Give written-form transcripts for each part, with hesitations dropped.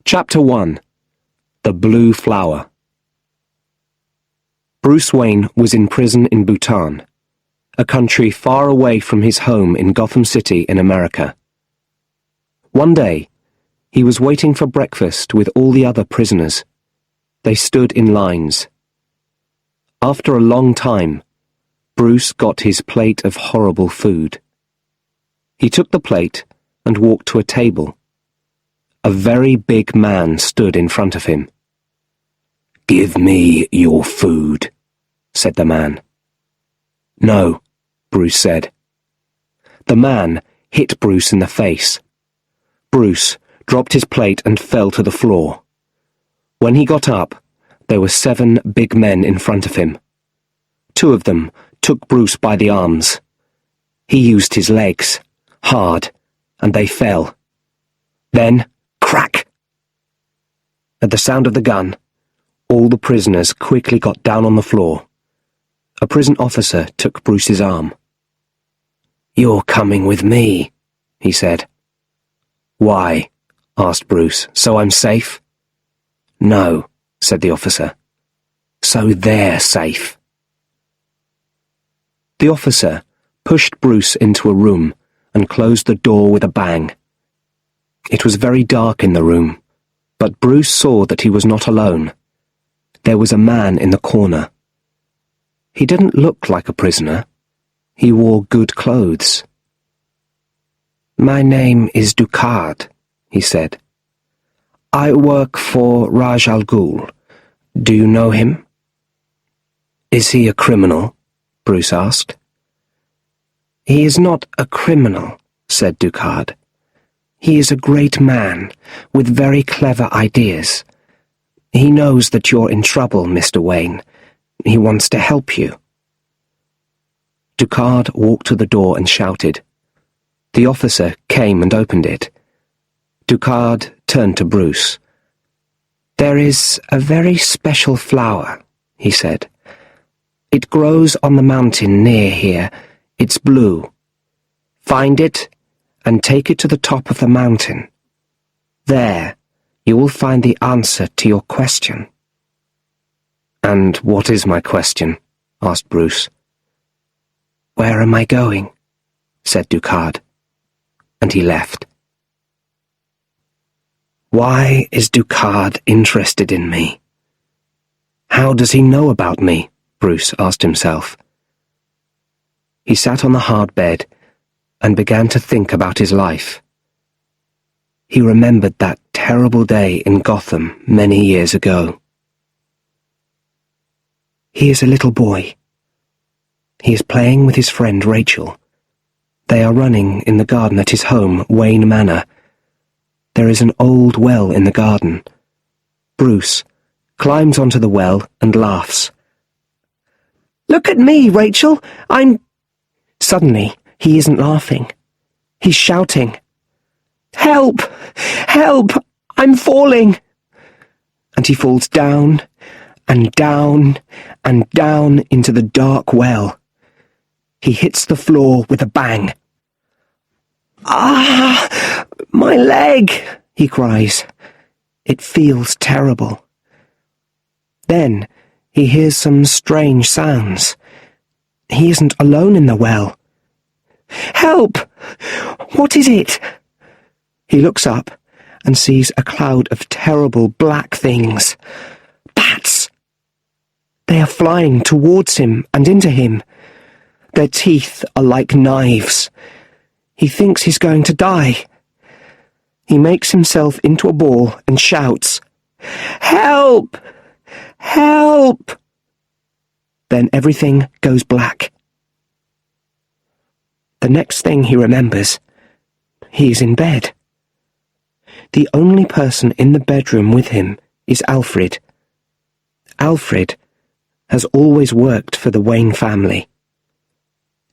Chapter 1. The Blue Flower. Bruce Wayne was in prison in Bhutan, a country far away from his home in Gotham City in America. One day, he was waiting for breakfast with all the other prisoners. They stood in lines. After a long time, Bruce got his plate of horrible food. He took the plate and walked to a table. A very big man stood in front of him. "Give me your food," said the man. "No," Bruce said. The man hit Bruce in the face. Bruce dropped his plate and fell to the floor. When he got up, there were 7 big men in front of him. 2 of them took Bruce by the arms. He used his legs, hard, and they fell. Then, crack! At the sound of the gun, all the prisoners quickly got down on the floor. A prison officer took Bruce's arm. "You're coming with me," he said. "Why?" asked Bruce. "So I'm safe?" "No," said the officer. "So they're safe." The officer pushed Bruce into a room and closed the door with a bang. It was very dark in the room, but Bruce saw that he was not alone. There was a man in the corner. He didn't look like a prisoner. He wore good clothes. "My name is Ducard," he said. "I work for Raj Al Ghul. Do you know him?" "Is he a criminal?" Bruce asked. "He is not a criminal," said Ducard. "He is a great man with very clever ideas. He knows that you're in trouble, Mr. Wayne. He wants to help you." Ducard walked to the door and shouted. The officer came and opened it. Ducard turned to Bruce. "There is a very special flower," he said. "It grows on the mountain near here. It's blue. Find it and take it to the top of the mountain. There, you will find the answer to your question." "And what is my question?" asked Bruce. "Where am I going?" said Ducard, and he left. Why is Ducard interested in me? How does he know about me? Bruce asked himself. He sat on the hard bed and began to think about his life. He remembered that terrible day in Gotham many years ago. He is a little boy. He is playing with his friend Rachel. They are running in the garden at his home, Wayne Manor. There is an old well in the garden. Bruce climbs onto the well and laughs. "Look at me, Rachel! Suddenly, he isn't laughing. He's shouting. "Help! Help! I'm falling!" And he falls down and down and down into the dark well. He hits the floor with a bang. "Ah! My leg!" he cries. It feels terrible. Then he hears some strange sounds. He isn't alone in the well. "Help! What is it?" He looks up and sees a cloud of terrible black things. Bats! They are flying towards him and into him. Their teeth are like knives. He thinks he's going to die. He makes himself into a ball and shouts, "Help! Help!" Then everything goes black. The next thing he remembers, he is in bed. The only person in the bedroom with him is Alfred. Alfred has always worked for the Wayne family.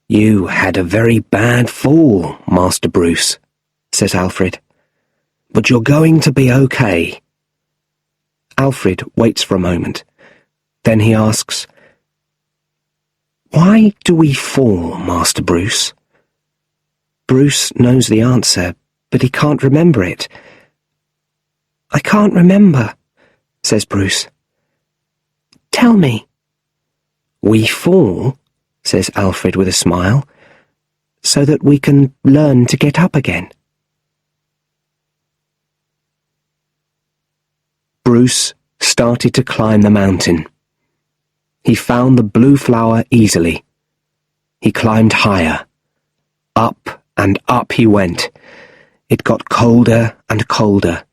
"You had a very bad fall, Master Bruce," says Alfred. "But you're going to be okay." Alfred waits for a moment. Then he asks, "Why do we fall, Master Bruce?" Bruce knows the answer, but he can't remember it. I can't remember, says Bruce. Tell me. We fall, says Alfred with a smile, so that we can learn to get up again. Bruce started to climb the mountain. He found the blue flower easily. He climbed higher. Up and up he went. It got colder and colder.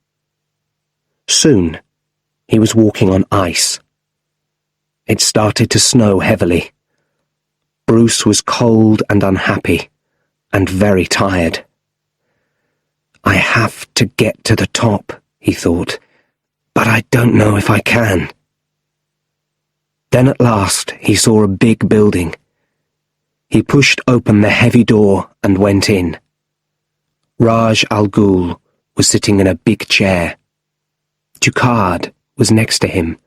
Soon, he was walking on ice. It started to snow heavily. Bruce was cold and unhappy, and very tired. I have to get to the top, he thought, but I don't know if I can. Then at last he saw a big building. He pushed open the heavy door and went in. Raj Al Ghul was sitting in a big chair. Dukhard was next to him,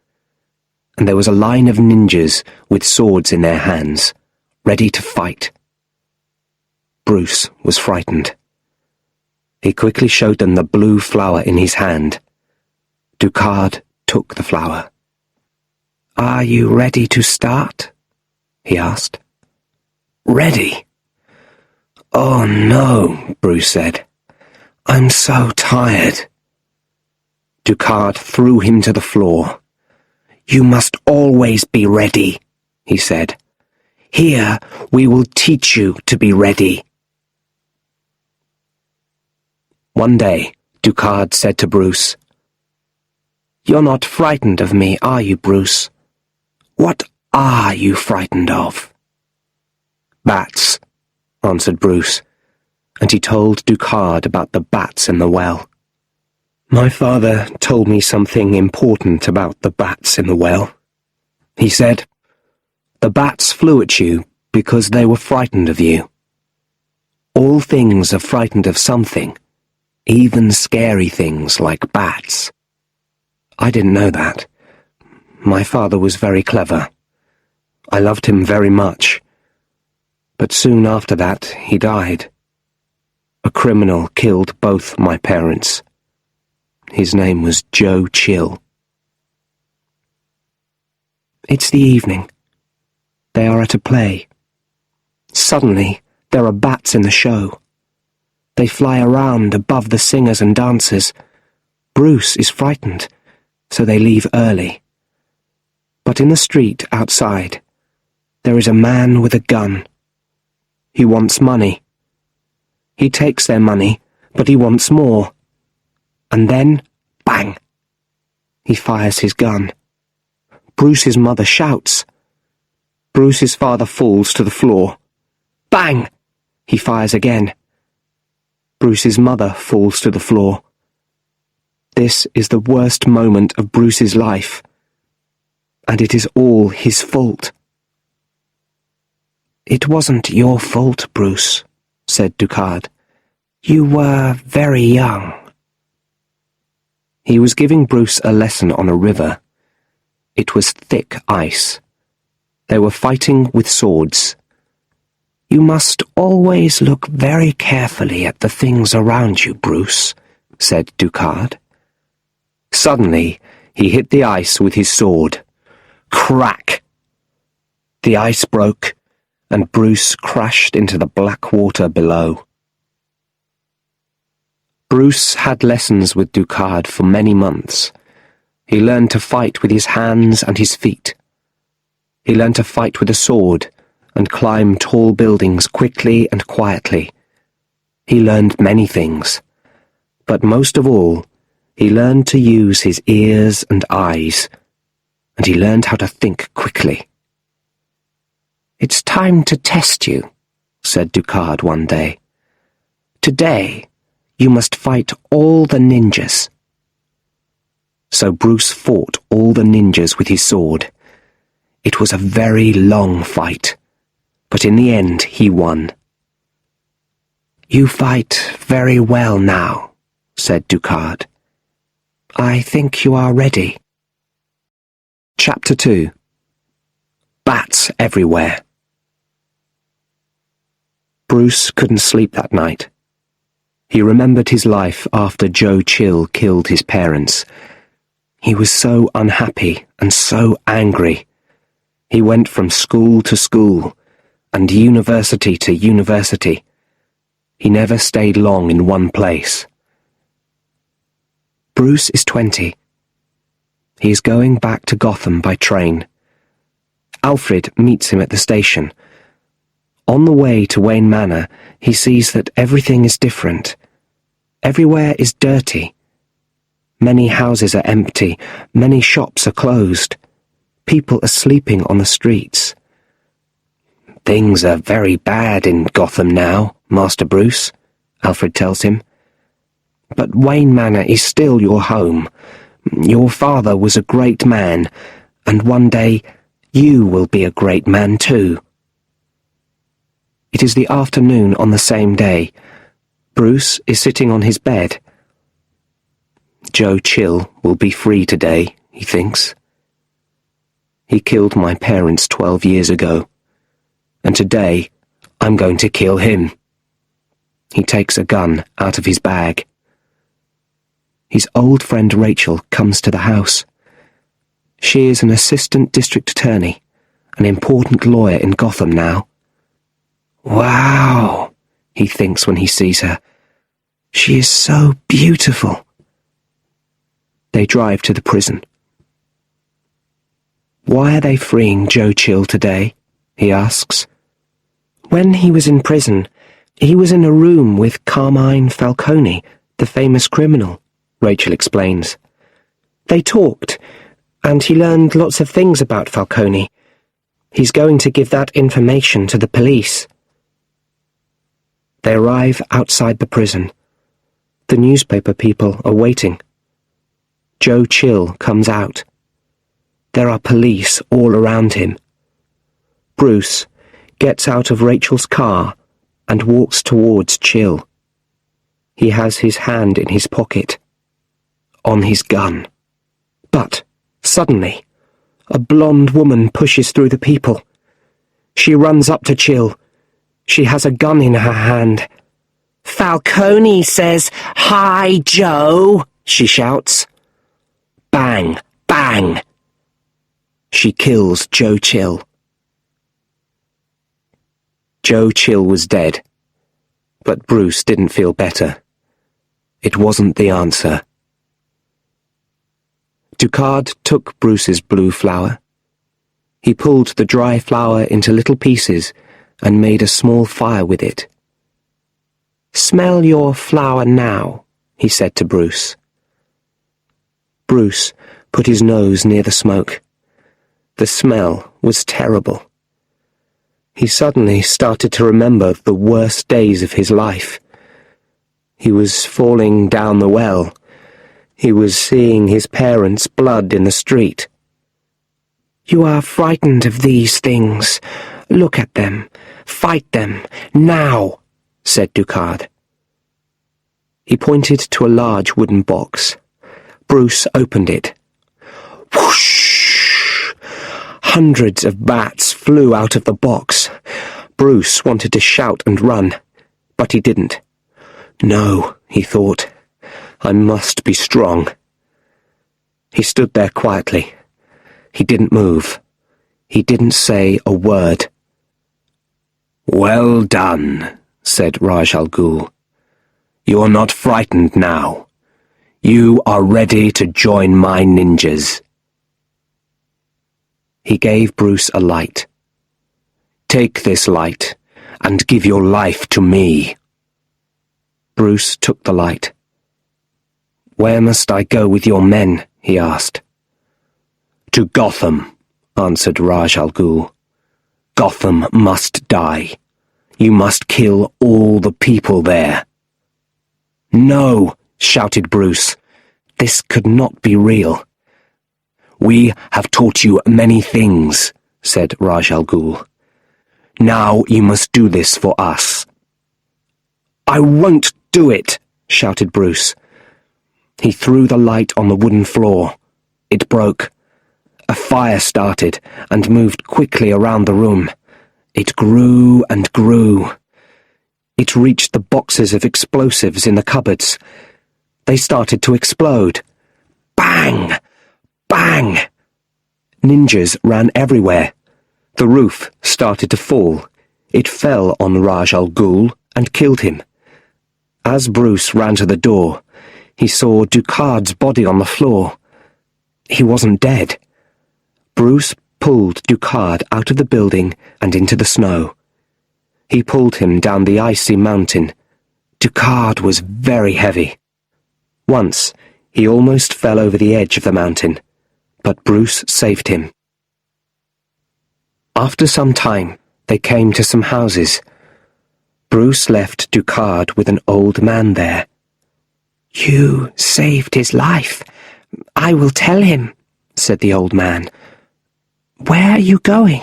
and there was a line of ninjas with swords in their hands, ready to fight. Bruce was frightened. He quickly showed them the blue flower in his hand. Dukhard took the flower. "Are you ready to start?" he asked. "Ready?" "Oh no," Bruce said. "I'm so tired." Dukhard threw him to the floor. "You must always be ready," he said. "Here we will teach you to be ready." One day, Dukhard said to Bruce, "You're not frightened of me, are you, Bruce? What are you frightened of?" "Bats," answered Bruce, and he told Dukhard about the bats in the well. "My father told me something important about the bats in the well. He said, 'The bats flew at you because they were frightened of you.' All things are frightened of something, even scary things like bats." I didn't know that. My father was very clever. I loved him very much. But soon after that, he died. A criminal killed both my parents. His name was Joe Chill. It's the evening. They are at a play. Suddenly, there are bats in the show. They fly around above the singers and dancers. Bruce is frightened, so they leave early. But in the street outside, there is a man with a gun. He wants money. He takes their money, but he wants more. And then, bang! He fires his gun. Bruce's mother shouts. Bruce's father falls to the floor. Bang! He fires again. Bruce's mother falls to the floor. This is the worst moment of Bruce's life, and it is all his fault. "It wasn't your fault, Bruce," said Dukhard. "You were very young." He was giving Bruce a lesson on a river. It was thick ice. They were fighting with swords. "You must always look very carefully at the things around you, Bruce," said Dukhard. Suddenly, he hit the ice with his sword. Crack! The ice broke, and Bruce crashed into the black water below. Bruce had lessons with Dukhard for many months. He learned to fight with his hands and his feet. He learned to fight with a sword and climb tall buildings quickly and quietly. He learned many things, but most of all, he learned to use his ears and eyes, and he learned how to think quickly. "It's time to test you," said Dukhard one day. "Today, you must fight all the ninjas." So Bruce fought all the ninjas with his sword. It was a very long fight, but in the end he won. "You fight very well now," said Dukhard. "I think you are ready." Chapter 2. Bats everywhere. Bruce couldn't sleep that night. He remembered his life after Joe Chill killed his parents. He was so unhappy and so angry. He went from school to school and university to university. He never stayed long in one place. Bruce is 20. He is going back to Gotham by train. Alfred meets him at the station. On the way to Wayne Manor, he sees that everything is different. Everywhere is dirty. Many houses are empty, many shops are closed. People are sleeping on the streets. "Things are very bad in Gotham now, Master Bruce," Alfred tells him. "But Wayne Manor is still your home. Your father was a great man, and one day you will be a great man too." It is the afternoon on the same day. Bruce is sitting on his bed. Joe Chill will be free today, he thinks. He killed my parents 12 years ago, and today I'm going to kill him. He takes a gun out of his bag. His old friend Rachel comes to the house. She is an assistant district attorney, an important lawyer in Gotham now. "Wow," he thinks when he sees her. "She is so beautiful." They drive to the prison. "Why are they freeing Joe Chill today?" he asks. "When he was in prison, he was in a room with Carmine Falcone, the famous criminal," Rachel explains. "They talked, and he learned lots of things about Falcone. He's going to give that information to the police." They arrive outside the prison. The newspaper people are waiting. Joe Chill comes out. There are police all around him. Bruce gets out of Rachel's car and walks towards Chill. He has his hand in his pocket, on his gun. But, suddenly, a blonde woman pushes through the people. She runs up to Chill. She has a gun in her hand. "Falcone says, 'Hi, Joe,'" she shouts. Bang! Bang! She kills Joe Chill. Joe Chill was dead, but Bruce didn't feel better. It wasn't the answer. Ducard took Bruce's blue flower. He pulled the dry flower into little pieces and made a small fire with it. "Smell your flower now," he said to Bruce. Bruce put his nose near the smoke. The smell was terrible. He suddenly started to remember the worst days of his life. He was falling down the well. He was seeing his parents' blood in the street. "You are frightened of these things. Look at them. Fight them. Now," said Ducard. He pointed to a large wooden box. Bruce opened it. Whoosh! Hundreds of bats flew out of the box. Bruce wanted to shout and run, but he didn't. "No," he thought, "I must be strong." He stood there quietly. He didn't move. He didn't say a word. "Well done," said Raj Al Ghul. "You're not frightened now. You are ready to join my ninjas." He gave Bruce a light. "Take this light and give your life to me." Bruce took the light. "Where must I go with your men?" he asked. "To Gotham," answered Raj Al Ghul. "Gotham must die. You must kill all the people there." "No!" shouted Bruce. This could not be real. "We have taught you many things," said Raj Al Ghul. "Now you must do this for us." "I won't do it!" shouted Bruce. He threw the light on the wooden floor. It broke. A fire started and moved quickly around the room. It grew and grew. It reached the boxes of explosives in the cupboards. They started to explode. Bang! Bang! Ninjas ran everywhere. The roof started to fall. It fell on Raj Al Ghul and killed him. As Bruce ran to the door, he saw Ducard's body on the floor. He wasn't dead. Bruce pulled Ducard out of the building and into the snow. He pulled him down the icy mountain. Ducard was very heavy. Once, he almost fell over the edge of the mountain, but Bruce saved him. After some time, they came to some houses. Bruce left Ducard with an old man there. "You saved his life. I will tell him," said the old man. "Where are you going?"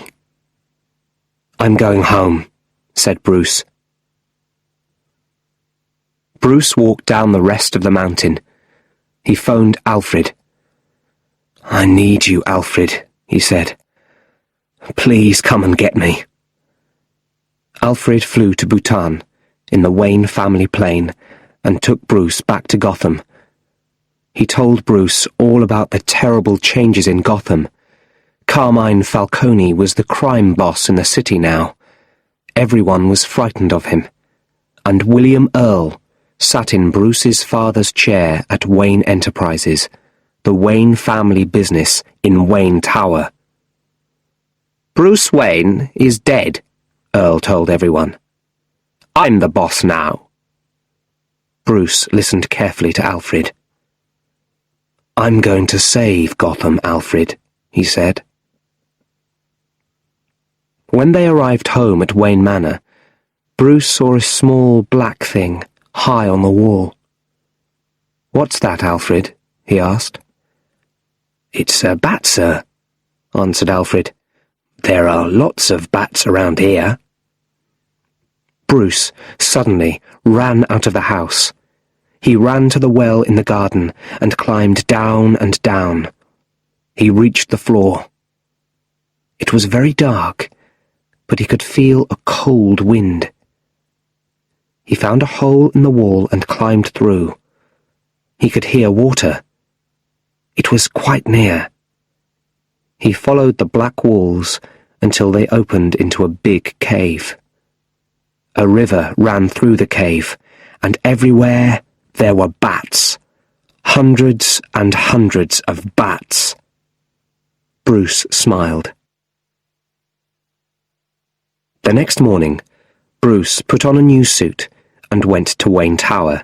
"I'm going home," said Bruce. Bruce walked down the rest of the mountain. He phoned Alfred. "I need you, Alfred," he said. "Please come and get me." Alfred flew to Bhutan, in the Wayne family plane, and took Bruce back to Gotham. He told Bruce all about the terrible changes in Gotham. Carmine Falcone was the crime boss in the city now. Everyone was frightened of him. And William Earl sat in Bruce's father's chair at Wayne Enterprises, the Wayne family business in Wayne Tower. "Bruce Wayne is dead," Earl told everyone. "I'm the boss now." Bruce listened carefully to Alfred. "I'm going to save Gotham, Alfred," he said. When they arrived home at Wayne Manor, Bruce saw a small black thing high on the wall. "What's that, Alfred?" he asked. "It's a bat, sir," answered Alfred. "There are lots of bats around here." Bruce suddenly ran out of the house. He ran to the well in the garden and climbed down and down. He reached the floor. It was very dark, but he could feel a cold wind. He found a hole in the wall and climbed through. He could hear water. It was quite near. He followed the black walls until they opened into a big cave. A river ran through the cave, and everywhere there were bats. Hundreds and hundreds of bats. Bruce smiled. The next morning, Bruce put on a new suit and went to Wayne Tower.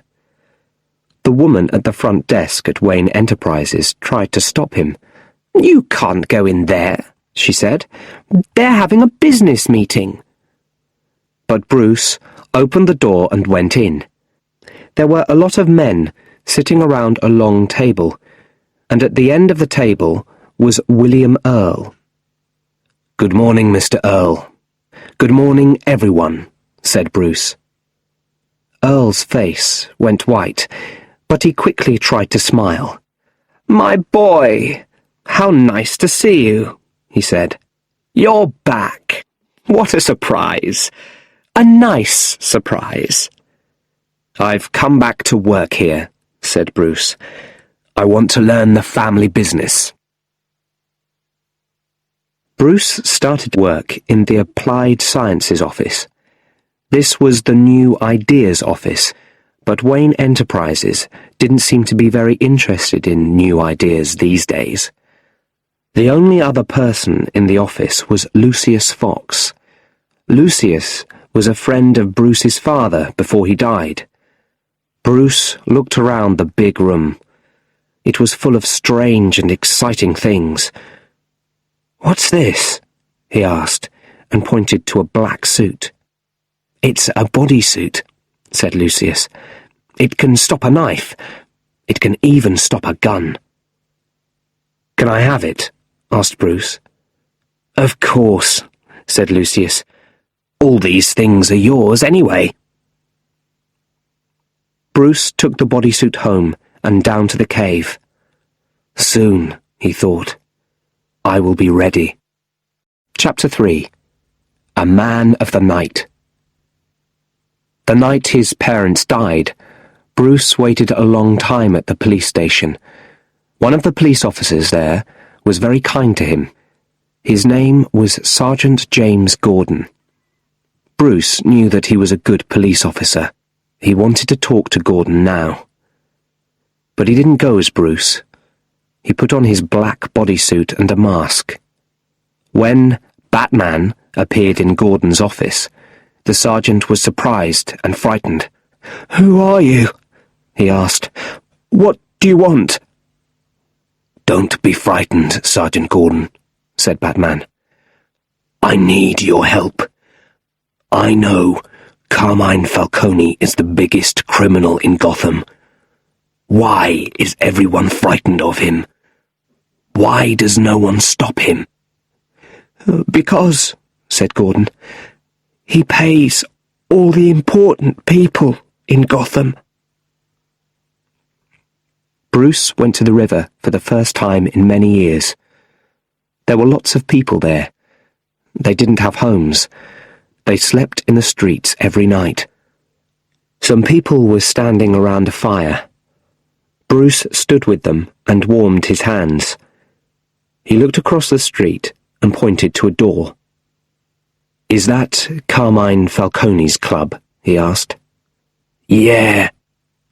The woman at the front desk at Wayne Enterprises tried to stop him. "You can't go in there," she said. "They're having a business meeting." But Bruce opened the door and went in. There were a lot of men sitting around a long table, and at the end of the table was William Earl. "Good morning, Mr. Earl. Good morning, everyone," said Bruce. Earl's face went white, but he quickly tried to smile. "My boy, how nice to see you," he said. "You're back. What a surprise. A nice surprise." "I've come back to work here," said Bruce. "I want to learn the family business." Bruce started work in the Applied Sciences office. This was the New Ideas office, but Wayne Enterprises didn't seem to be very interested in new ideas these days. The only other person in the office was Lucius Fox. Lucius was a friend of Bruce's father before he died. Bruce looked around the big room. It was full of strange and exciting things. "What's this?" he asked, and pointed to a black suit. "It's a bodysuit," said Lucius. "It can stop a knife. It can even stop a gun." "Can I have it?" asked Bruce. "Of course," said Lucius. "All these things are yours anyway." Bruce took the bodysuit home and down to the cave. Soon, he thought, I will be ready. Chapter 3. A Man of the Night. The night his parents died, Bruce waited a long time at the police station. One of the police officers there was very kind to him. His name was Sergeant James Gordon. Bruce knew that he was a good police officer. He wanted to talk to Gordon now. But he didn't go as Bruce. He put on his black bodysuit and a mask. When Batman appeared in Gordon's office, the sergeant was surprised and frightened. "Who are you?" he asked. "What do you want?" "Don't be frightened, Sergeant Gordon," said Batman. "I need your help. I know Carmine Falcone is the biggest criminal in Gotham. Why is everyone frightened of him? Why does no one stop him?" "Because," said Gordon, "he pays all the important people in Gotham." Bruce went to the river for the first time in many years. There were lots of people there. They didn't have homes. They slept in the streets every night. Some people were standing around a fire. Bruce stood with them and warmed his hands. He looked across the street and pointed to a door. "Is that Carmine Falcone's club?" he asked. "Yeah,"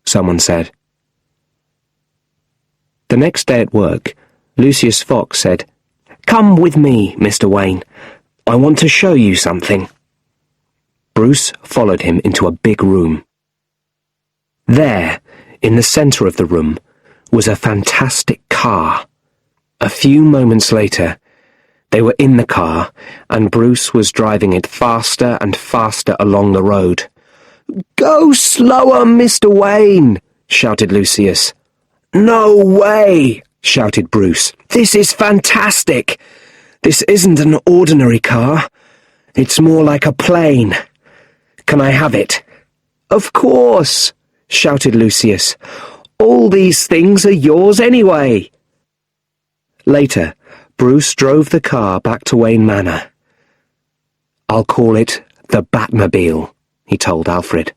someone said. The next day at work, Lucius Fox said, "Come with me, Mr. Wayne. I want to show you something." Bruce followed him into a big room. There, in the centre of the room, was a fantastic car. A few moments later, they were in the car, and Bruce was driving it faster and faster along the road. "Go slower, Mr. Wayne!" shouted Lucius. "No way!" shouted Bruce. "This is fantastic! This isn't an ordinary car. It's more like a plane. Can I have it?" "Of course!" shouted Lucius. "All these things are yours anyway." Later, Bruce drove the car back to Wayne Manor. "I'll call it the Batmobile," he told Alfred.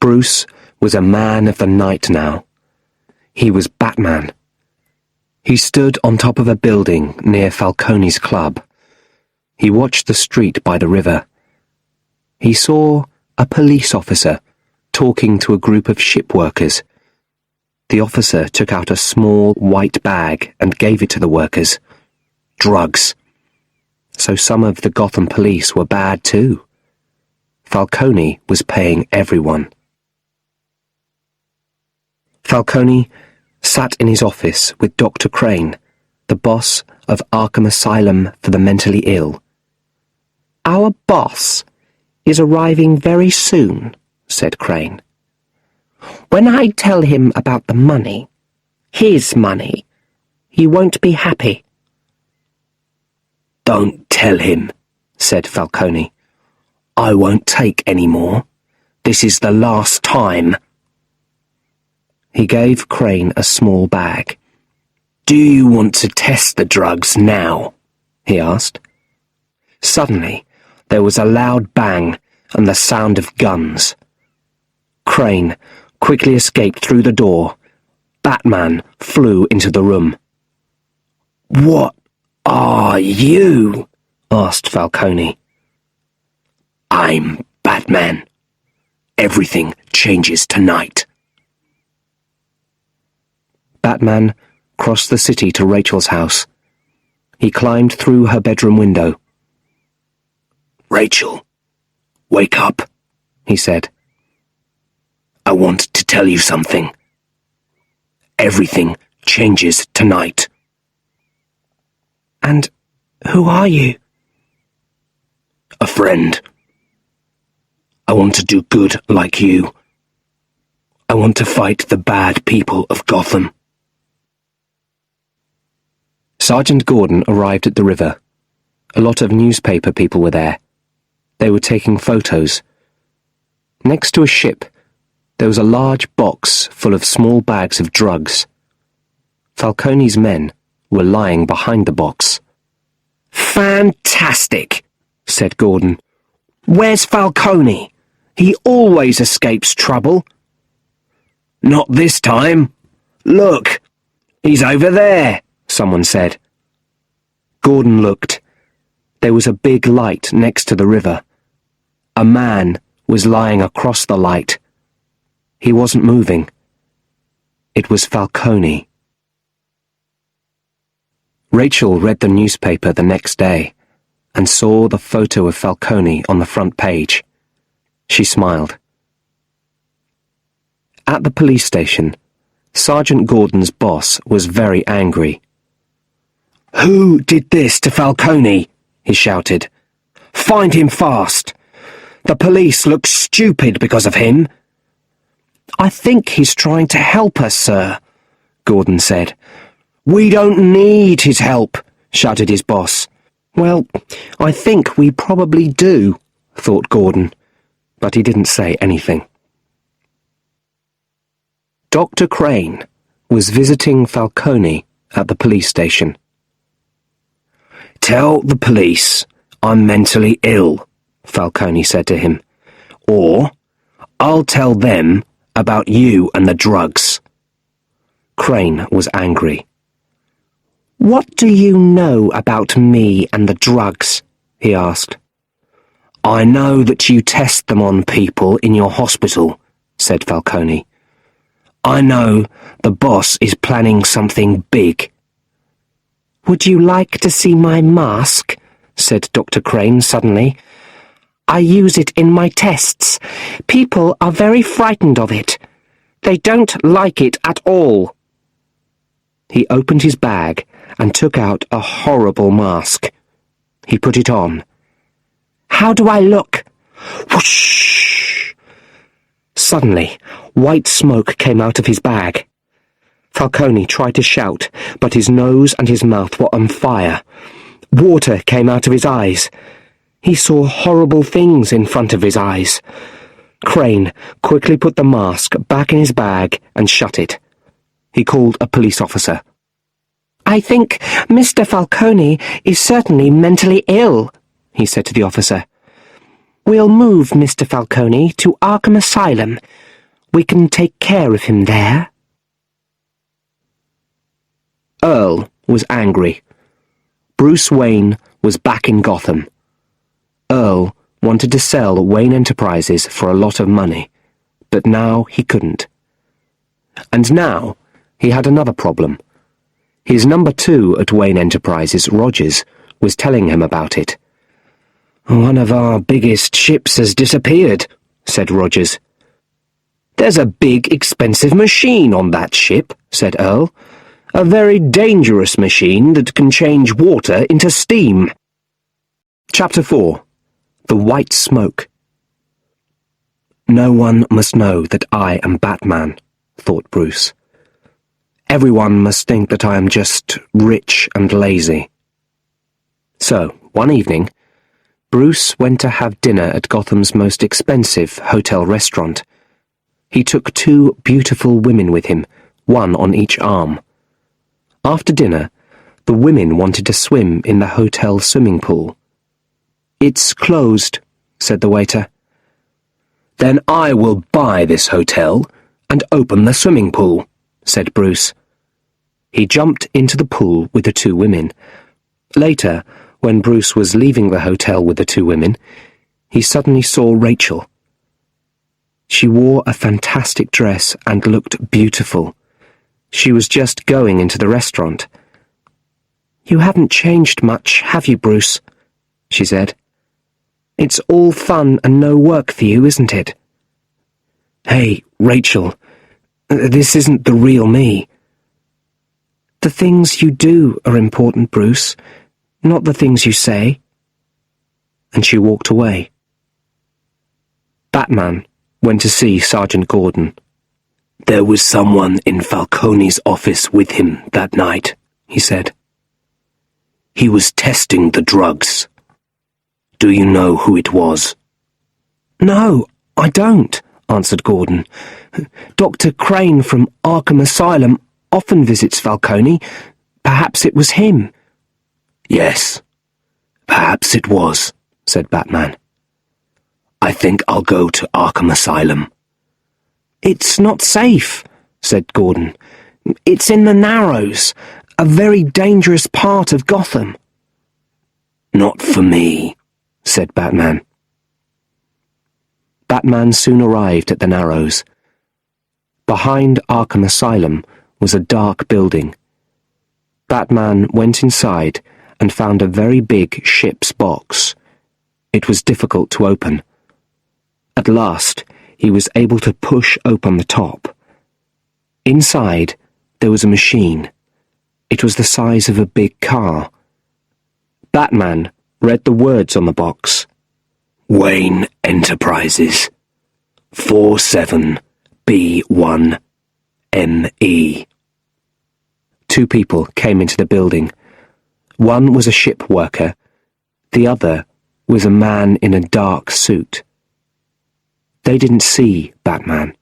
Bruce was a man of the night now. He was Batman. He stood on top of a building near Falcone's club. He watched the street by the river. He saw a police officer talking to a group of ship workers. The officer took out a small white bag and gave it to the workers. Drugs. So some of the Gotham police were bad too. Falcone was paying everyone. Falcone sat in his office with Dr. Crane, the boss of Arkham Asylum for the mentally ill. "Our boss is arriving very soon," said Crane. "When I tell him about the money, his money, he won't be happy." "Don't tell him," said Falcone. "I won't take any more. This is the last time." He gave Crane a small bag. "Do you want to test the drugs now?" he asked. Suddenly, there was a loud bang and the sound of guns. Crane quickly escaped through the door. Batman flew into the room. "What are you?" asked Falcone. "I'm Batman. Everything changes tonight." Batman crossed the city to Rachel's house. He climbed through her bedroom window. "Rachel, wake up," he said. "I want to tell you something. Everything changes tonight." "And who are you?" "A friend. I want to do good like you. I want to fight the bad people of Gotham." Sergeant Gordon arrived at the river. A lot of newspaper people were there. They were taking photos. Next to a ship, there was a large box full of small bags of drugs. Falcone's men were lying behind the box. "Fantastic," said Gordon. Where's Falcone? He always escapes trouble. Not this time. Look, he's over there, someone said. Gordon looked. There was a big light next to the river. A man was lying across the light. He wasn't moving. It was Falcone. Rachel read the newspaper the next day and saw the photo of Falcone on the front page. She smiled. At the police station, Sergeant Gordon's boss was very angry. "Who did this to Falcone?" he shouted. "Find him fast! The police look stupid because of him." "I think he's trying to help us, sir," Gordon said. "We don't need his help," shouted his boss. "Well, I think we probably do," thought Gordon, but he didn't say anything. Dr. Crane was visiting Falcone at the police station. "Tell the police I'm mentally ill," Falcone said to him, "or I'll tell them about you and the drugs." Crane was angry. "What do you know about me and the drugs?" he asked. "I know that you test them on people in your hospital," said Falcone. "I know the boss is planning something big." "Would you like to see my mask?" said Dr. Crane suddenly. "I use it in my tests. People are very frightened of it. They don't like it at all." He opened his bag and took out a horrible mask. He put it on. "How do I look?" Whoosh! Suddenly, white smoke came out of his bag. Falcone tried to shout, but his nose and his mouth were on fire. Water came out of his eyes. He saw horrible things in front of his eyes. Crane quickly put the mask back in his bag and shut it. He called a police officer. "I think Mr. Falcone is certainly mentally ill," he said to the officer. "We'll move Mr. Falcone to Arkham Asylum. We can take care of him there." Earl was angry. Bruce Wayne was back in Gotham. Earl wanted to sell Wayne Enterprises for a lot of money, but now he couldn't. And now he had another problem. His number 2 at Wayne Enterprises, Rogers, was telling him about it. "One of our biggest ships has disappeared," said Rogers. "There's a big, expensive machine on that ship," said Earl. "A very dangerous machine that can change water into steam." Chapter 4. The White Smoke. "No one must know that I am Batman," thought Bruce. "Everyone must think that I am just rich and lazy." So, one evening, Bruce went to have dinner at Gotham's most expensive hotel restaurant. He took 2 beautiful women with him, one on each arm. After dinner, the women wanted to swim in the hotel swimming pool. "It's closed," said the waiter. "Then I will buy this hotel and open the swimming pool," said Bruce. He jumped into the pool with the 2 women. Later, when Bruce was leaving the hotel with the 2 women, he suddenly saw Rachel. She wore a fantastic dress and looked beautiful. She was just going into the restaurant. "You haven't changed much, have you, Bruce?" she said. "It's all fun and no work for you, isn't it?" "Hey, Rachel, this isn't the real me." "The things you do are important, Bruce, not the things you say." And she walked away. Batman went to see Sergeant Gordon. "There was someone in Falcone's office with him that night," he said. "He was testing the drugs. Do you know who it was?" "No, I don't," answered Gordon. "Dr. Crane from Arkham Asylum often visits Falcone. Perhaps it was him." "Yes, perhaps it was," said Batman. I think I'll go to Arkham Asylum. It's not safe, said Gordon. It's in the Narrows, a very dangerous part of Gotham. Not for me, said Batman. Batman soon arrived at the Narrows. Behind Arkham Asylum was a dark building. Batman went inside and found a very big ship's box. It was difficult to open. At last, he was able to push open the top. Inside, there was a machine. It was the size of a big car. Batman read the words on the box. Wayne Enterprises, 47B1ME. Two people came into the building. One was a ship worker. The other was a man in a dark suit. They didn't see Batman.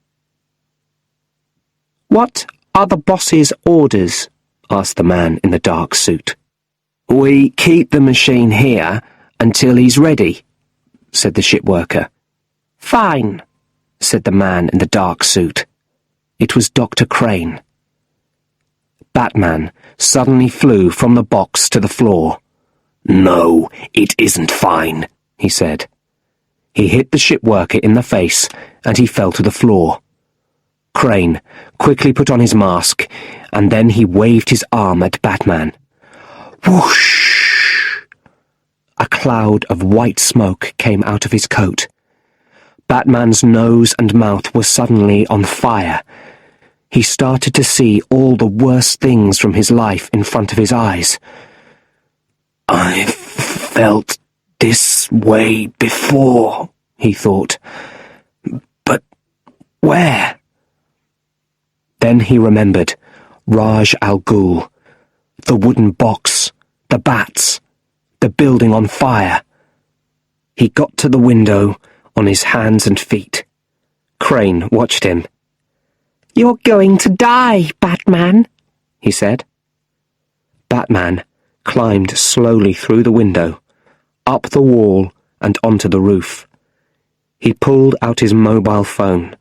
What are the boss's orders? Asked the man in the dark suit. We keep the machine here until he's ready, said the ship worker. Fine, said the man in the dark suit. It was Dr. Crane. Batman suddenly flew from the box to the floor. No, it isn't fine, he said. He hit the ship worker in the face, and he fell to the floor. Crane quickly put on his mask, and then he waved his arm at Batman. Whoosh! A cloud of white smoke came out of his coat. Batman's nose and mouth were suddenly on fire. He started to see all the worst things from his life in front of his eyes. I've felt this way before, he thought. But where? Then he remembered Raj Al Ghul, the wooden box, the bats, the building on fire. He got to the window on his hands and feet. Crane watched him. You're going to die, Batman, he said. Batman climbed slowly through the window, up the wall and onto the roof. He pulled out his mobile phone.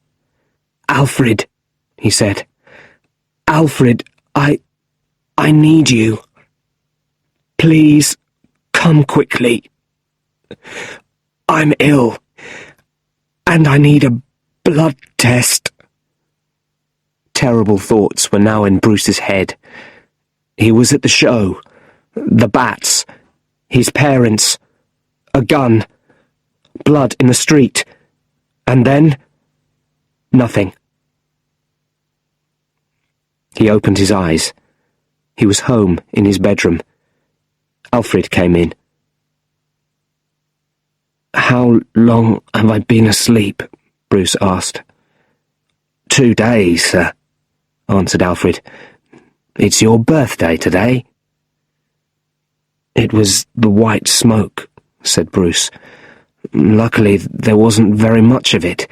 Alfred, he said. Alfred, I need you. Please, come quickly. I'm ill, and I need a blood test. Terrible thoughts were now in Bruce's head. He was at the show, the bats, his parents, a gun, blood in the street, and then nothing. He opened his eyes. He was home in his bedroom. Alfred came in. How long have I been asleep? Bruce asked. 2 days, sir, answered Alfred. It's your birthday today. It was the white smoke, said Bruce. Luckily, there wasn't very much of it.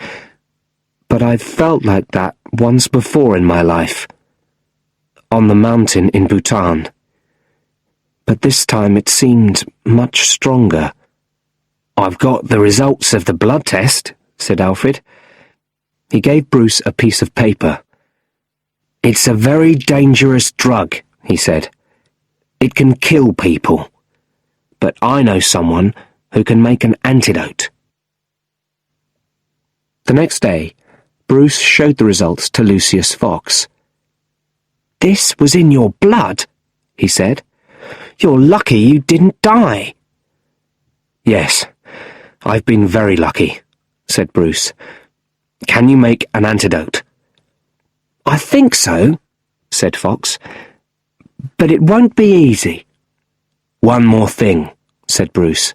But I've felt like that once before in my life. On the mountain in Bhutan. But this time it seemed much stronger. I've got the results of the blood test, said Alfred. He gave Bruce a piece of paper. It's a very dangerous drug, he said. It can kill people. But I know someone who can make an antidote. The next day, Bruce showed the results to Lucius Fox. This was in your blood, he said. You're lucky you didn't die. Yes, I've been very lucky, said Bruce. Can you make an antidote? I think so, said Fox. But it won't be easy. One more thing, said Bruce.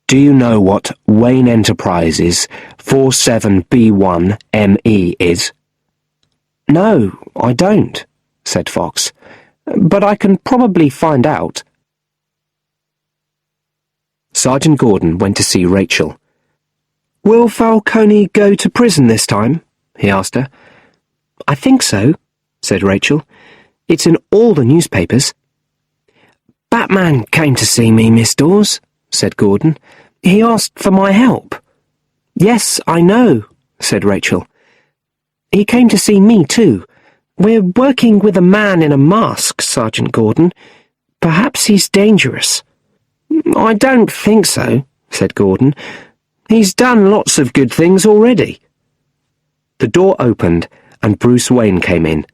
Do you know what Wayne Enterprises 47B1ME is? No, I don't, said Fox. But I can probably find out. Sergeant Gordon went to see Rachel. Will Falcone go to prison this time? He asked her. I think so, said Rachel. It's in all the newspapers. Batman came to see me, Miss Dawes, said Gordon. He asked for my help. Yes, I know, said Rachel. He came to see me too. We're working with a man in a mask, Sergeant Gordon. Perhaps he's dangerous. I don't think so, said Gordon. He's done lots of good things already. The door opened and Bruce Wayne came in.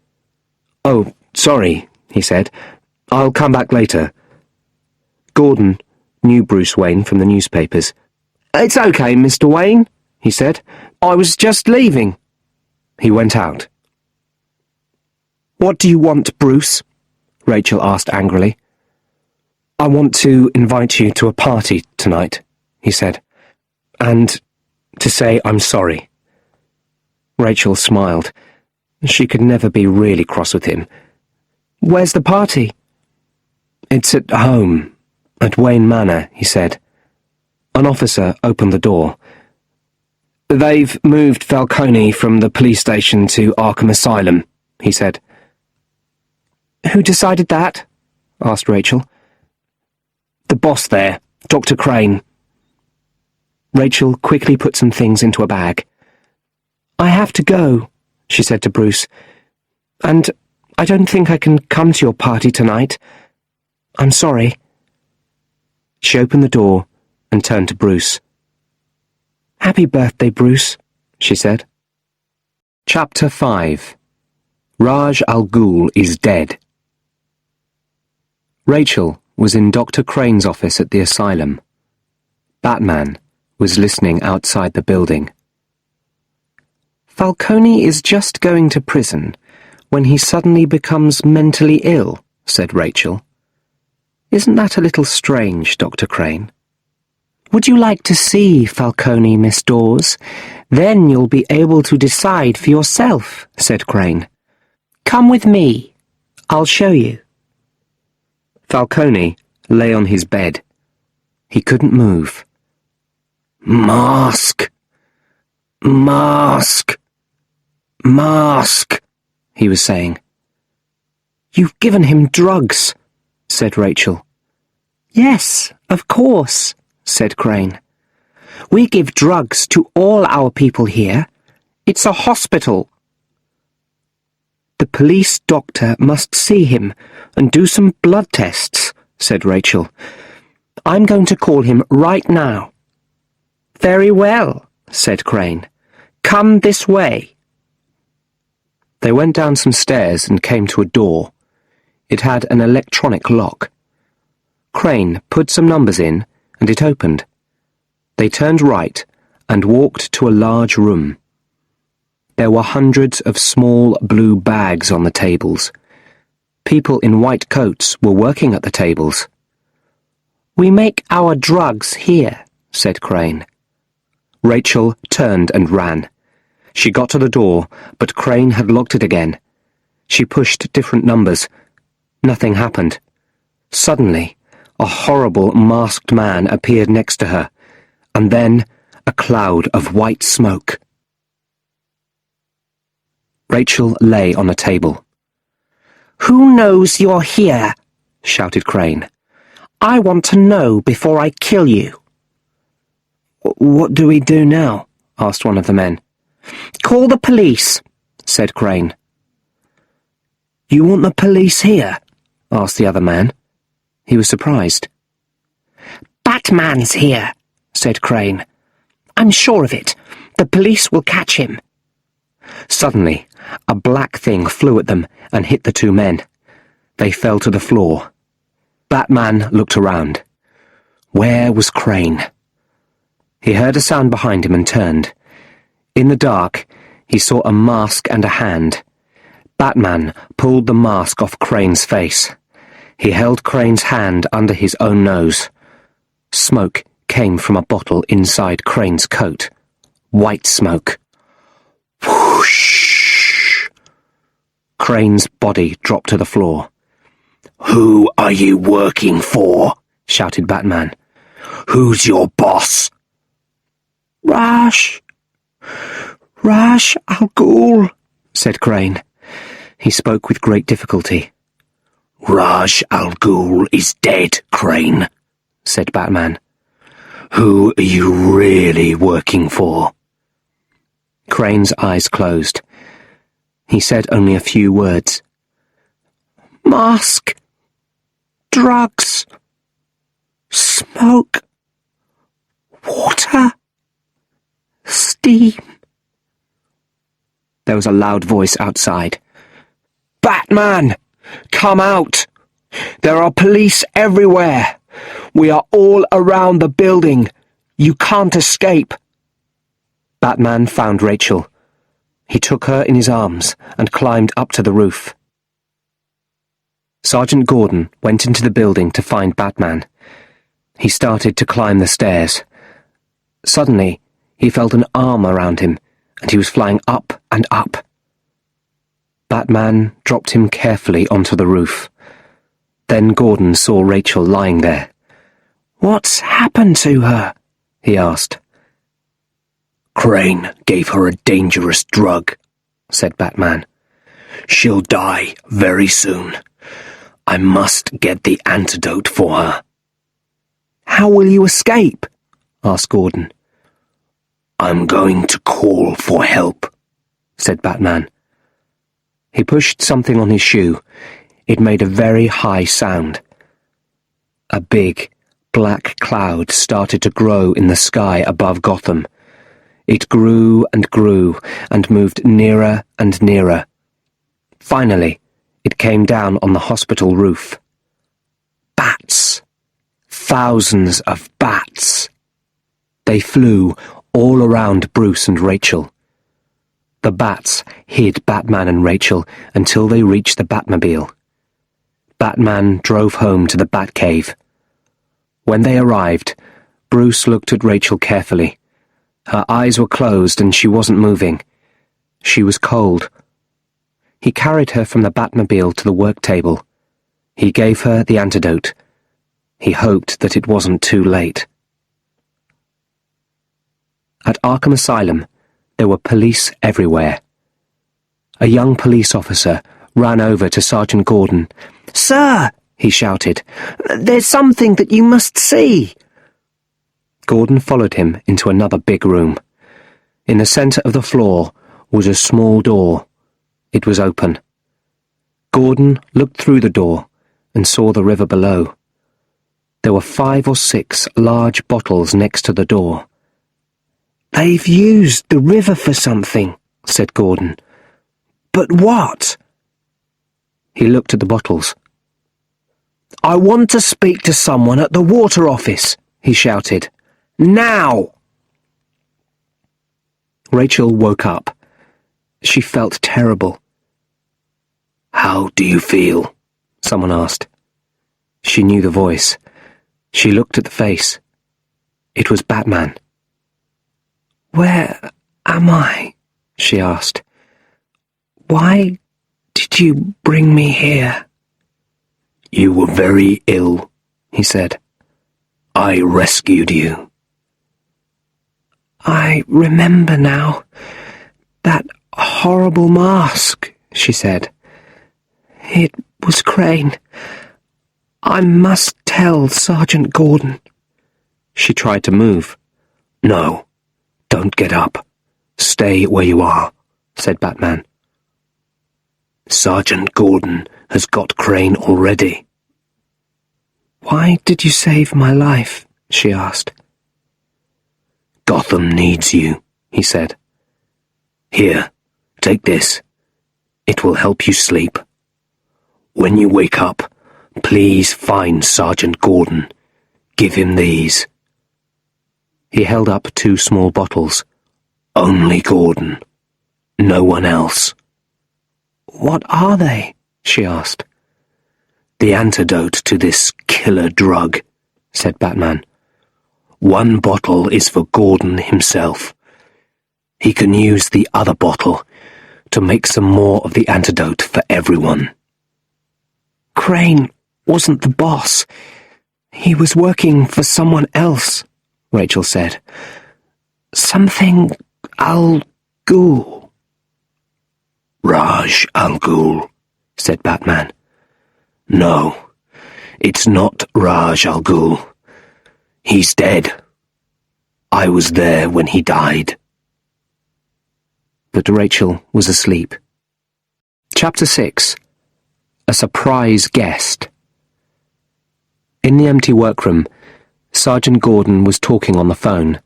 Oh, sorry, he said. I'll come back later. Gordon knew Bruce Wayne from the newspapers. It's okay, Mr. Wayne, he said. I was just leaving. He went out. What do you want, Bruce? Rachel asked angrily. I want to invite you to a party tonight, he said, and to say I'm sorry. Rachel smiled. She could never be really cross with him. Where's the party? It's at home, at Wayne Manor, he said. An officer opened the door. They've moved Falcone from the police station to Arkham Asylum, he said. Who decided that? Asked Rachel. The boss there, Dr. Crane. Rachel quickly put some things into a bag. I have to go, she said to Bruce, and I don't think I can come to your party tonight. I'm sorry. She opened the door and turned to Bruce. Happy birthday, Bruce, she said. Chapter 5. Raj Al Ghul is dead. Rachel was in Dr. Crane's office at the asylum. Batman was listening outside the building. Falcone is just going to prison when he suddenly becomes mentally ill, said Rachel. Isn't that a little strange, Dr. Crane? Would you like to see Falcone, Miss Dawes? Then you'll be able to decide for yourself, said Crane. Come with me. I'll show you. Falcone lay on his bed. He couldn't move. Mask! Mask! Mask! He was saying. You've given him drugs, said Rachel. Yes, of course, said Crane. We give drugs to all our people here. It's a hospital. The police doctor must see him and do some blood tests, said Rachel. I'm going to call him right now. Very well, said Crane. Come this way. They went down some stairs and came to a door. It had an electronic lock. Crane put some numbers in, and it opened. They turned right and walked to a large room. There were hundreds of small blue bags on the tables. People in white coats were working at the tables. We make our drugs here, said Crane. Rachel turned and ran. She got to the door, but Crane had locked it again. She pushed different numbers. Nothing happened. Suddenly, a horrible masked man appeared next to her, and then a cloud of white smoke. Rachel lay on a table. Who knows you're here? Shouted Crane. I want to know before I kill you. What do we do now? Asked one of the men. Call the police, said Crane. You want the police here? Asked the other man. He was surprised. Batman's here, said Crane. I'm sure of it. The police will catch him. Suddenly, a black thing flew at them and hit the two men. They fell to the floor. Batman looked around. Where was Crane? He heard a sound behind him and turned. In the dark, he saw a mask and a hand. Batman pulled the mask off Crane's face. He held Crane's hand under his own nose. Smoke came from a bottle inside Crane's coat. White smoke. Whoosh! Crane's body dropped to the floor. Who are you working for? Shouted Batman. Who's your boss? Raj Al Ghul, said Crane. He spoke with great difficulty. Raj Al Ghul is dead, Crane, said Batman. Who are you really working for? Crane's eyes closed. He said only a few words. Mask. Drugs. Smoke. Water. Steam. There was a loud voice outside. Batman! Come out! There are police everywhere! We are all around the building! You can't escape! Batman found Rachel. He took her in his arms and climbed up to the roof. Sergeant Gordon went into the building to find Batman. He started to climb the stairs. Suddenly, he felt an arm around him, and he was flying up and up. Batman dropped him carefully onto the roof. Then Gordon saw Rachel lying there. "What's happened to her?" he asked. "Crane gave her a dangerous drug," said Batman. "She'll die very soon. I must get the antidote for her." "How will you escape?" asked Gordon. "I'm going to call for help," said Batman. He pushed something on his shoe. It made a very high sound. A big, black cloud started to grow in the sky above Gotham. It grew and moved nearer and nearer. Finally, it came down on the hospital roof. Bats! Thousands of bats! They flew all around Bruce and Rachel. The bats hid Batman and Rachel until they reached the Batmobile. Batman drove home to the Batcave. When they arrived, Bruce looked at Rachel carefully. Her eyes were closed and she wasn't moving. She was cold. He carried her from the Batmobile to the work table. He gave her the antidote. He hoped that it wasn't too late. At Arkham Asylum, there were police everywhere. A young police officer ran over to Sergeant Gordon. "Sir," he shouted, "there's something that you must see." Gordon followed him into another big room. In the centre of the floor was a small door. It was open. Gordon looked through the door and saw the river below. There were 5 or 6 large bottles next to the door. "They've used the river for something," said Gordon. "But what?" He looked at the bottles. "I want to speak to someone at the water office," he shouted. "Now!" Rachel woke up. She felt terrible. "How do you feel?" someone asked. She knew the voice. She looked at the face. It was Batman. "Where am I?" she asked. "Why did you bring me here?" "You were very ill," he said. "I rescued you." "I remember now. That horrible mask," she said. "It was Crane. I must tell Sergeant Gordon." She tried to move. "No, don't get up. Stay where you are," said Batman. "Sergeant Gordon has got Crane already." "Why did you save my life?" she asked. "Gotham needs you," he said. "Here, take this. It will help you sleep. When you wake up, please find Sergeant Gordon. Give him these." He held up 2 small bottles. "Only Gordon. No one else." "What are they?" she asked. "The antidote to this killer drug," said Batman. "1 bottle is for Gordon himself. He can use the other bottle to make some more of the antidote for everyone." "Crane wasn't the boss. He was working for someone else," Rachel said. "Something Al Ghul." "Raj Al Ghul," said Batman. "No, it's not Raj Al Ghul. He's dead. I was there when he died." But Rachel was asleep. Chapter 6. A Surprise Guest. In the empty workroom, Sergeant Gordon was talking on the phone.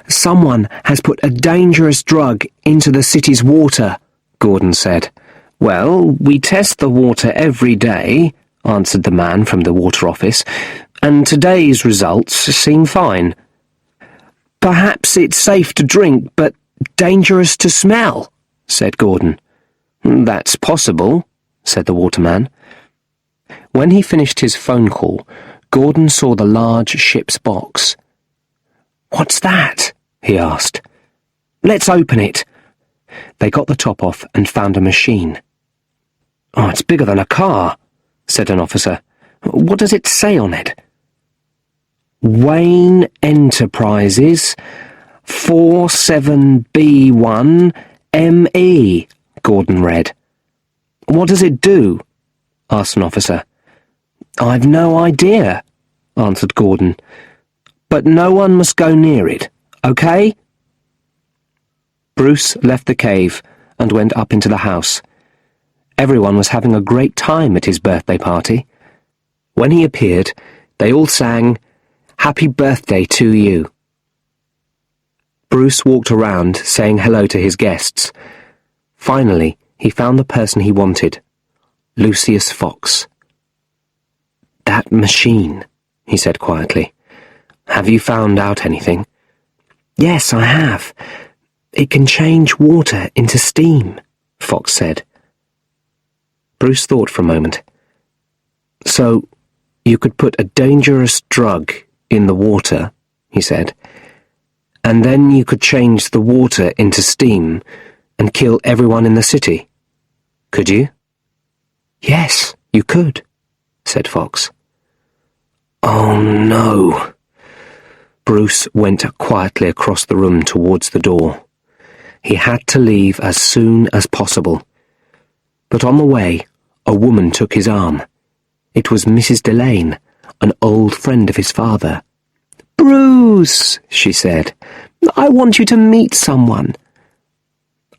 "Someone has put a dangerous drug into the city's water," Gordon said. "Well, we test the water every day," answered the man from the water office, "and today's results seem fine." "Perhaps it's safe to drink, but dangerous to smell," said Gordon. "That's possible," said the waterman. When he finished his phone call, Gordon saw the large ship's box. "What's that?" he asked. "Let's open it." They got the top off and found a machine. "Oh, it's bigger than a car," said an officer. "What does it say on it?" "Wayne Enterprises, 47B1 ME, Gordon read. "What does it do?" asked an officer. "I've no idea," answered Gordon. "But no one must go near it, okay?" Bruce left the cave and went up into the house. Everyone was having a great time at his birthday party. When he appeared, they all sang, "Happy Birthday to You." Bruce walked around saying hello to his guests. Finally, he found the person he wanted, Lucius Fox. "That machine," he said quietly. "Have you found out anything?" "Yes, I have. It can change water into steam," Fox said. Bruce thought for a moment. "So, you could put a dangerous drug in the water," he said, "and then you could change the water into steam and kill everyone in the city. Could you?" "Yes, you could," said Fox. "Oh, no." Bruce went quietly across the room towards the door. He had to leave as soon as possible. But on the way, a woman took his arm. It was Mrs. Delane, an old friend of his father. "Bruce," she said, "I want you to meet someone."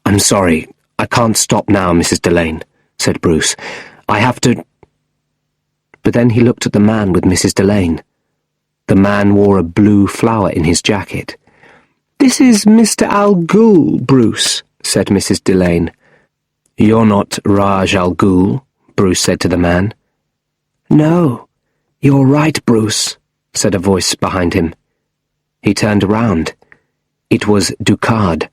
"I'm sorry, I can't stop now, Mrs. Delane," said Bruce. "I have to—" But then he looked at the man with Mrs. Delane. The man wore a blue flower in his jacket. "This is Mr. Al Ghul, Bruce," said Mrs. Delane. "You're not Raj Al Ghul," Bruce said to the man. "No, you're right, Bruce," said a voice behind him. He turned around. It was Ducard.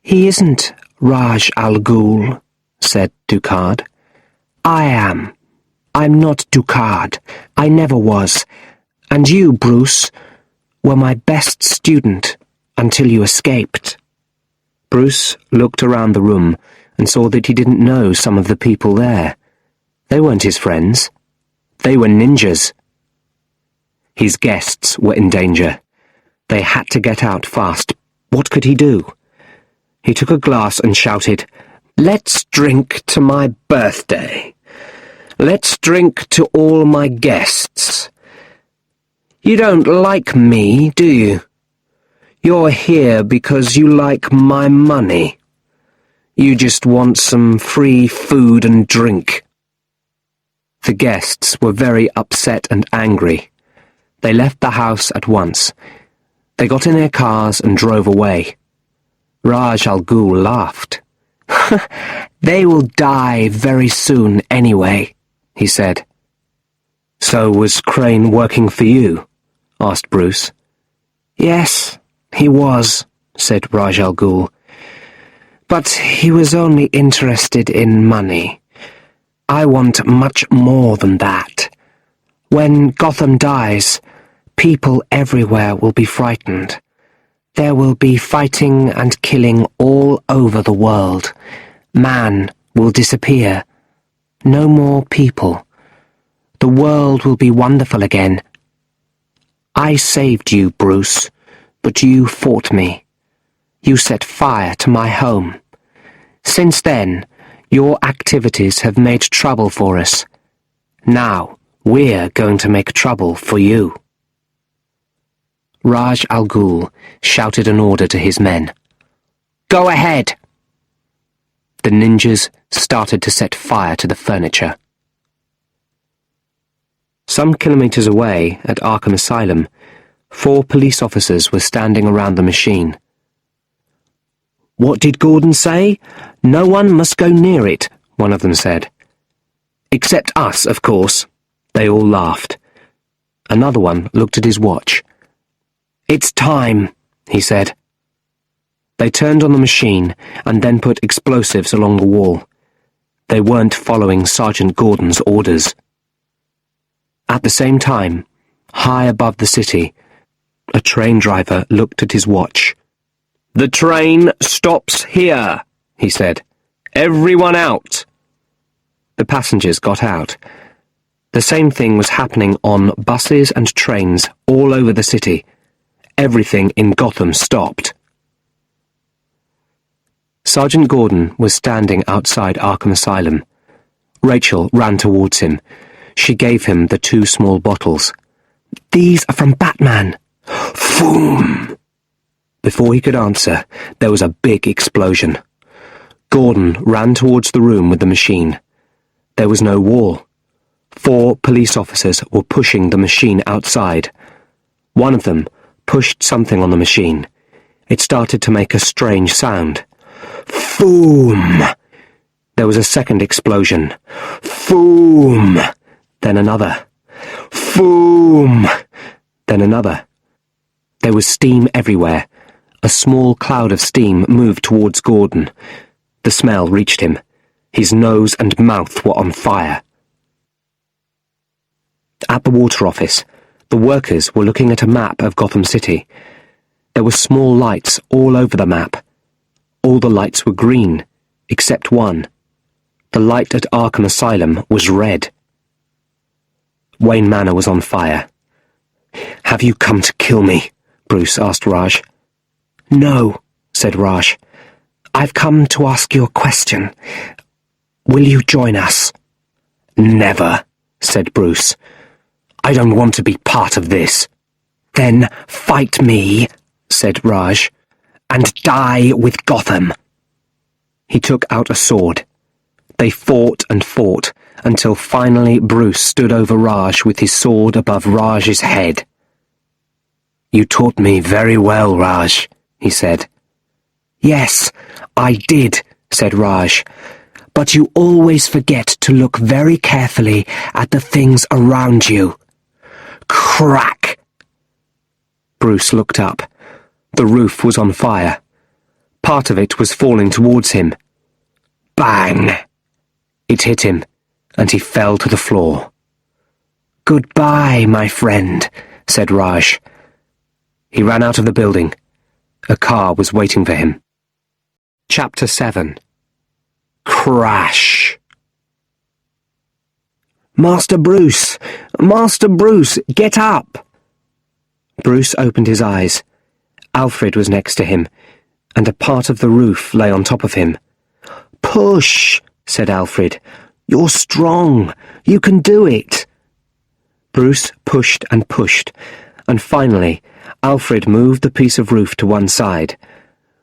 "He isn't Raj Al Ghul," said Ducard. "I am. I'm not Ducard. I never was. And you, Bruce, were my best student until you escaped." Bruce looked around the room and saw that he didn't know some of the people there. They weren't his friends. They were ninjas. His guests were in danger. They had to get out fast. What could he do? He took a glass and shouted, "Let's drink to my birthday. Let's drink to all my guests. You don't like me, do you? You're here because you like my money. You just want some free food and drink." The guests were very upset and angry. They left the house at once. They got in their cars and drove away. Raj Al Ghul laughed. "They will die very soon anyway," he said. "So was Crane working for you?" asked Bruce. "Yes, he was," said Raj Al Ghul. "But he was only interested in money. I want much more than that. When Gotham dies, people everywhere will be frightened. There will be fighting and killing all over the world. Man will disappear. No more people. The world will be wonderful again. I saved you, Bruce, but you fought me. You set fire to my home. Since then, your activities have made trouble for us. Now, we're going to make trouble for you." Raj Al Ghul shouted an order to his men. "Go ahead!" The ninjas started to set fire to the furniture. Some kilometers away, at Arkham Asylum, 4 police officers were standing around the machine. "What did Gordon say? No one must go near it," one of them said. "Except us, of course." They all laughed. Another one looked at his watch. "It's time," he said. They turned on the machine and then put explosives along the wall. They weren't following Sergeant Gordon's orders. At the same time, high above the city, a train driver looked at his watch. "The train stops here," he said. "Everyone out." The passengers got out. The same thing was happening on buses and trains all over the city. Everything in Gotham stopped. Sergeant Gordon was standing outside Arkham Asylum. Rachel ran towards him. She gave him the 2 small bottles. "These are from Batman." Boom! Before he could answer, there was a big explosion. Gordon ran towards the room with the machine. There was no wall. 4 police officers were pushing the machine outside. One of them pushed something on the machine. It started to make a strange sound. Boom! There was a second explosion. Boom! Then another. Boom! Then another. There was steam everywhere. A small cloud of steam moved towards Gordon. The smell reached him. His nose and mouth were on fire. At the water office, the workers were looking at a map of Gotham City. There were small lights all over the map. All the lights were green, except one. The light at Arkham Asylum was red. Wayne Manor was on fire. "Have you come to kill me?" Bruce asked Raj. "No," said Raj. "I've come to ask you a question. Will you join us?" "Never," said Bruce. "I don't want to be part of this." "Then fight me," said Raj, "and die with Gotham." He took out a sword. They fought and fought, until finally Bruce stood over Raj with his sword above Raj's head. "You taught me very well, Raj," he said. "Yes, I did," said Raj. "But you always forget to look very carefully at the things around you." Crack! Bruce looked up. The roof was on fire. Part of it was falling towards him. Bang! It hit him, and he fell to the floor. "Goodbye, my friend," said Raj. He ran out of the building. A car was waiting for him. Chapter 7. Crash! "Master Bruce! Master Bruce, get up!" Bruce opened his eyes. Alfred was next to him, and a part of the roof lay on top of him. "Push," said Alfred. "You're strong. You can do it." Bruce pushed, and finally Alfred moved the piece of roof to one side.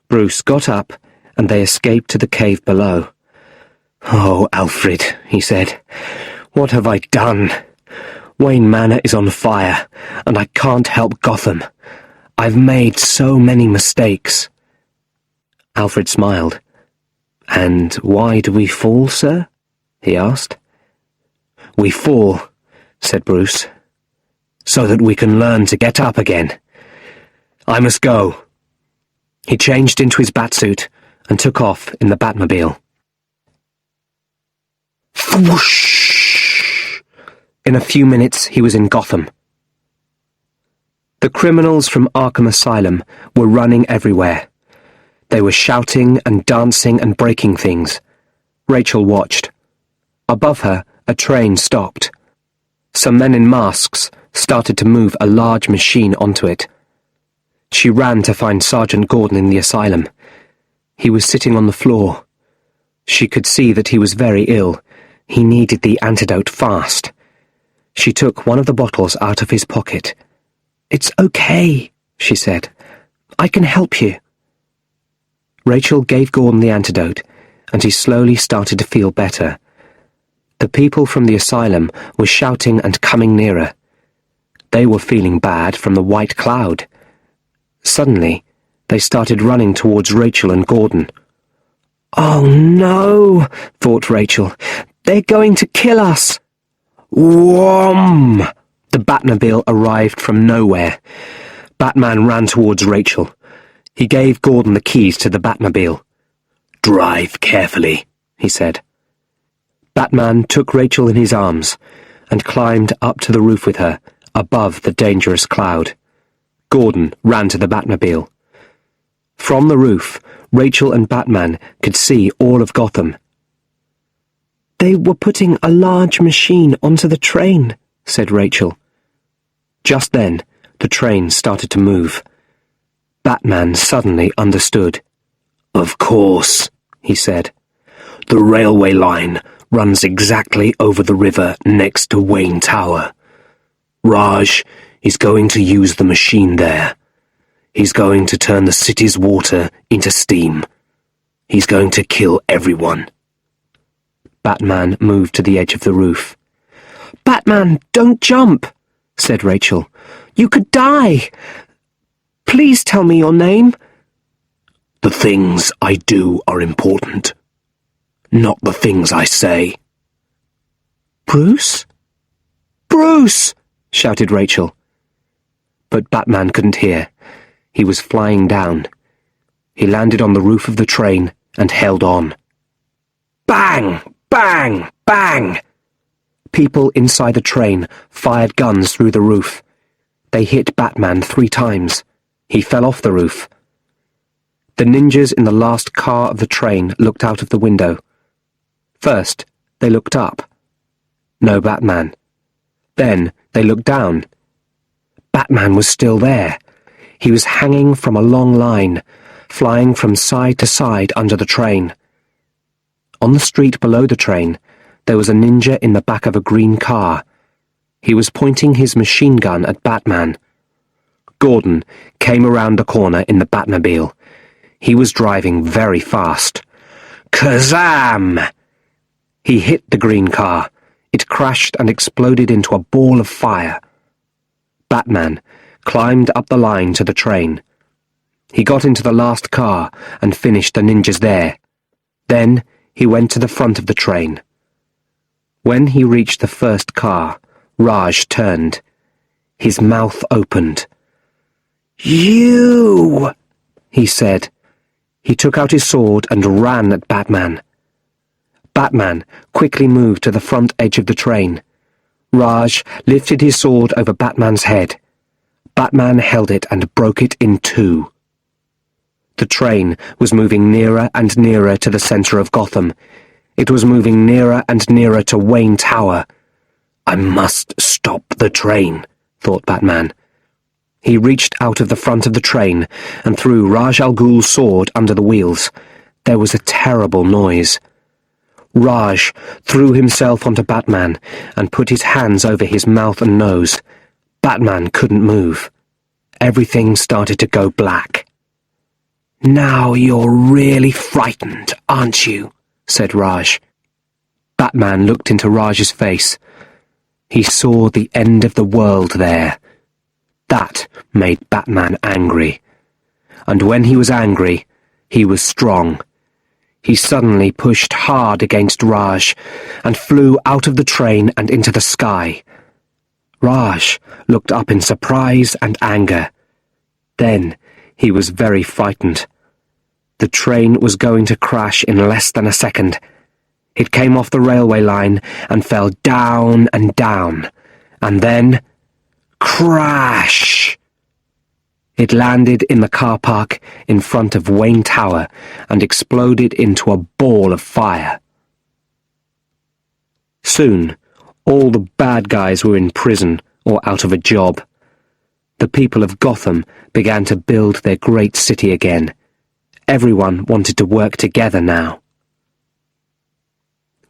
Bruce got up, and they escaped to the cave below. "Oh, Alfred," he said, "what have I done? Wayne Manor is on fire, and I can't help Gotham. I've made so many mistakes." Alfred smiled. "And why do we fall, sir?" he asked. "We fall," said Bruce, "so that we can learn to get up again. I must go." He changed into his batsuit and took off in the Batmobile. Whoosh! In a few minutes he was in Gotham. The criminals from Arkham Asylum were running everywhere. They were shouting and dancing and breaking things. Rachel watched. Above her, a train stopped. Some men in masks started to move a large machine onto it. She ran to find Sergeant Gordon in the asylum. He was sitting on the floor. She could see that he was very ill. He needed the antidote fast. She took one of the bottles out of his pocket. "It's okay," she said. "I can help you." Rachel gave Gordon the antidote, and he slowly started to feel better. The people from the asylum were shouting and coming nearer. They were feeling bad from the white cloud. Suddenly, they started running towards Rachel and Gordon. "Oh no," thought Rachel. "They're going to kill us." Whom! The Batmobile arrived from nowhere. Batman ran towards Rachel. He gave Gordon the keys to the Batmobile. "Drive carefully," he said. Batman took Rachel in his arms and climbed up to the roof with her, above the dangerous cloud. Gordon ran to the Batmobile. From the roof, Rachel and Batman could see all of Gotham. "They were putting a large machine onto the train," said Rachel. Just then, the train started to move. Batman suddenly understood. "Of course," he said. "The railway line runs exactly over the river next to Wayne Tower. Raj is going to use the machine there. He's going to turn the city's water into steam. He's going to kill everyone." Batman moved to the edge of the roof. "Batman, don't jump," said Rachel. "You could die. Please tell me your name." "The things I do are important, not the things I say." "Bruce? Bruce!" shouted Rachel. But Batman couldn't hear. He was flying down. He landed on the roof of the train and held on. Bang! Bang! Bang! People inside the train fired guns through the roof. They hit Batman 3 times. He fell off the roof. The ninjas in the last car of the train looked out of the window. First, they looked up. No Batman. Then they looked down. Batman was still there. He was hanging from a long line, flying from side to side under the train. On the street below the train, there was a ninja in the back of a green car. He was pointing his machine gun at Batman. Gordon came around the corner in the Batmobile. He was driving very fast. Kazam! He hit the green car. It crashed and exploded into a ball of fire. Batman climbed up the line to the train. He got into the last car and finished the ninjas there. Then he went to the front of the train. When he reached the first car, Raj turned. His mouth opened. "You!" he said. He took out his sword and ran at Batman. Batman quickly moved to the front edge of the train. Raj lifted his sword over Batman's head. Batman held it and broke it in 2. The train was moving nearer and nearer to the center of Gotham. It was moving nearer and nearer to Wayne Tower. "I must stop the train," thought Batman. He reached out of the front of the train and threw Raj al Ghul's sword under the wheels. There was a terrible noise. Raj threw himself onto Batman and put his hands over his mouth and nose. Batman couldn't move. Everything started to go black. "Now you're really frightened, aren't you?" said Raj. Batman looked into Raj's face. He saw the end of the world there. That made Batman angry. And when he was angry, he was strong. He suddenly pushed hard against Raj and flew out of the train and into the sky. Raj looked up in surprise and anger. Then he was very frightened. The train was going to crash in less than a second. It came off the railway line and fell down and down. And then, crash! It landed in the car park in front of Wayne Tower and exploded into a ball of fire. Soon, all the bad guys were in prison or out of a job. The people of Gotham began to build their great city again. Everyone wanted to work together now.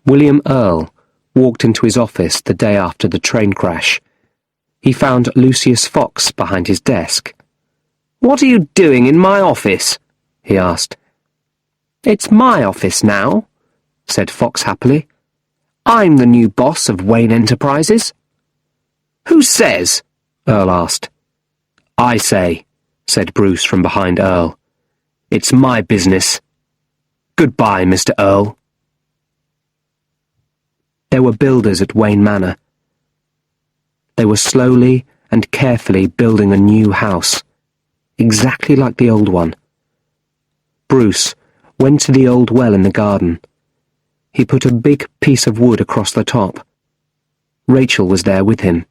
William Earl walked into his office the day after the train crash. He found Lucius Fox behind his desk. "What are you doing in my office?" he asked. "It's my office now," said Fox happily. "I'm the new boss of Wayne Enterprises." "Who says?" Earl asked. "I say," said Bruce from behind Earl. "It's my business. Goodbye, Mr. Earl." There were builders at Wayne Manor. They were slowly and carefully building a new house, exactly like the old one. Bruce went to the old well in the garden. He put a big piece of wood across the top. Rachel was there with him.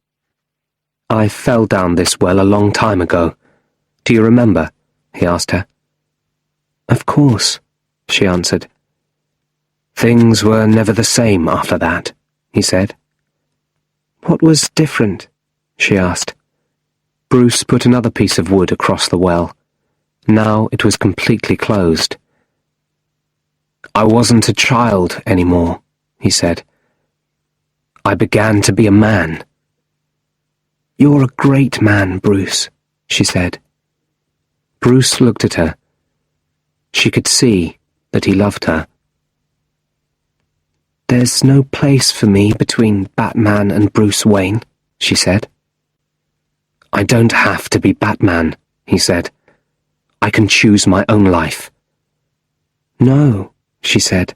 "I fell down this well a long time ago. Do you remember?" he asked her. "Of course," she answered. "Things were never the same after that," he said. "What was different?" she asked. Bruce put another piece of wood across the well. Now it was completely closed. "I wasn't a child anymore," he said. "I began to be a man." "You're a great man, Bruce," she said. Bruce looked at her. She could see that he loved her. "There's no place for me between Batman and Bruce Wayne," she said. "I don't have to be Batman," he said. "I can choose my own life." "No," she said.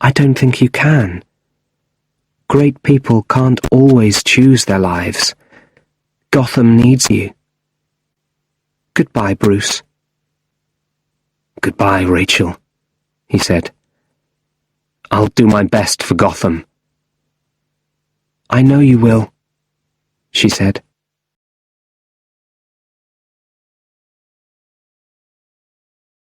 "I don't think you can. Great people can't always choose their lives. Gotham needs you. Goodbye, Bruce." "Goodbye, Rachel," he said. "I'll do my best for Gotham." "I know you will," she said.